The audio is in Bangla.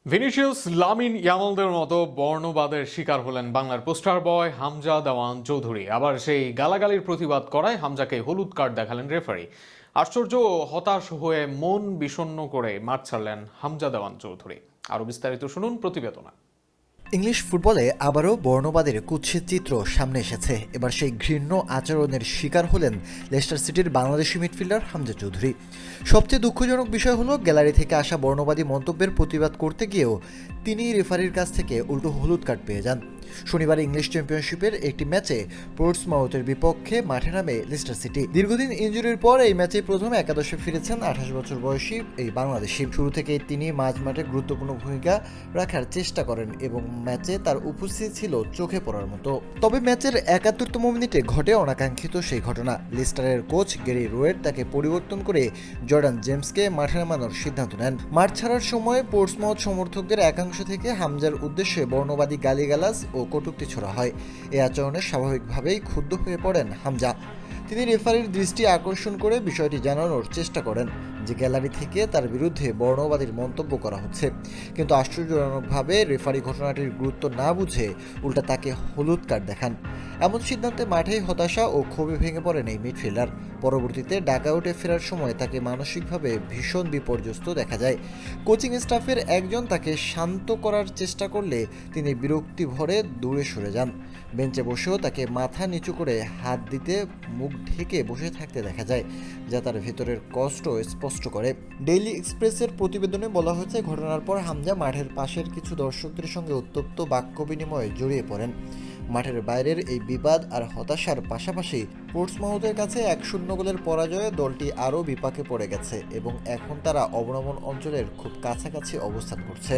ভিনিসিয়াস, লামিন ইয়ামালদের মতো বর্ণবাদের শিকার হলেন বাংলার পোস্টার বয় হামজা দেওয়ান চৌধুরী। আবার সেই গালাগালির প্রতিবাদ করায় হামজাকে হলুদ কার্ড দেখালেন রেফারি। আশ্চর্য ও হতাশ হয়ে মন বিষণ্ণ করে মাঠ ছাড়লেন হামজা দেওয়ান চৌধুরী। আরও বিস্তারিত শুনুন প্রতিবেদনা। ইংলিশ ফুটবলে আবারও বর্ণবাদের কুৎসিত চিত্র সামনে এসেছে। এবার সেই ঘৃণ্য আচরণের শিকার হলেন লেস্টার সিটির বাংলাদেশি মিডফিল্ডার হামজা চৌধুরী। সবচেয়ে দুঃখজনক বিষয় হলো, গ্যালারি থেকে আসা বর্ণবাদী মন্তব্যের প্রতিবাদ করতে গিয়েও তিনি রেফারির কাছ থেকে উল্টো হলুদ কার্ড পেয়ে যান। শনিবার ইংলিশ চ্যাম্পিয়নশিপের একটি ম্যাচে পোর্টসমাউথের বিপক্ষে মাঠে নামে লেস্টার সিটি। দীর্ঘদিন ইনজুরির পর এই ম্যাচে প্রথম একাদশে ফিরেছেন 28 বছর বয়সী এই বাংলাদেশি। শুরু থেকেই তিনি মাঝ মাঠে গুরুত্বপূর্ণ ভূমিকা রাখার চেষ্টা করেন এবং ম্যাচে তার উপস্থিতি ছিল চোখে পড়ার মতো। তবে ম্যাচের 71তম মিনিটে ঘটে অনাকাঙ্ক্ষিত সেই ঘটনা। লেস্টারের কোচ গ্যারি রোয়েট তাকে পরিবর্তন করে জর্ডান জেমসকে মাঠে নামানোর সিদ্ধান্ত নেন। মাঠ ছাড়ার সময় পোর্টসমাউথ সমর্থকদের একাংশ থেকে হামজার উদ্দেশ্যে বর্ণবাদী গালিগালাজ ও কটূক্তি ছোড়া হয়। এই আচরণে স্বাভাবিকভাবেই ক্ষুব্ধ হয়ে পড়েন হামজা। তিনি রেফারির দৃষ্টি আকর্ষণ করে বিষয়টি জানানোর চেষ্টা করেন যে গ্যালারি থেকে তার বিরুদ্ধে বর্ণবাদীর মন্তব্য করা হচ্ছে, কিন্তু আশ্চর্যজনকভাবে রেফারি ঘটনাটির গুরুত্ব না বুঝে উল্টা তাকে হলুদ কার্ড দেখান। এমন সিদ্ধান্তে মাঠেই হতাশা ও ক্ষোভে ভেঙে পড়েন এই মিডফিল্ডার। পরবর্তীতে ডাকআউটে ফেরার সময় তাকে মানসিকভাবে ভীষণ বিপর্যস্ত দেখা যায়। কোচিং স্টাফের একজন তাকে শান্ত করার চেষ্টা করলে তিনি বিরক্তি ভরে দূরে সরে যান। বেঞ্চে বসেও তাকে মাথা নিচু করে হাত দিতে, মুখ ঢেকে বসে থাকতে দেখা যায়, যা তার ভেতরের কষ্ট স্পষ্ট করে। ডেইলি এক্সপ্রেসের প্রতিবেদনে বলা হয়েছে, ঘটনার পর হামজা মাঠের পাশের কিছু দর্শকদের সঙ্গে উত্তপ্ত বাক্য বিনিময়ে জড়িয়ে পড়েন। মাঠের বাইরের এই বিবাদ আর হতাশার পাশাপাশি পোর্টসমাউথের কাছে 1-0 গোলের পরাজয়ে দলটি আরও বিপাকে পড়ে গেছে এবং এখন তারা অবনমন অঞ্চলের খুব কাছাকাছি অবস্থান করছে।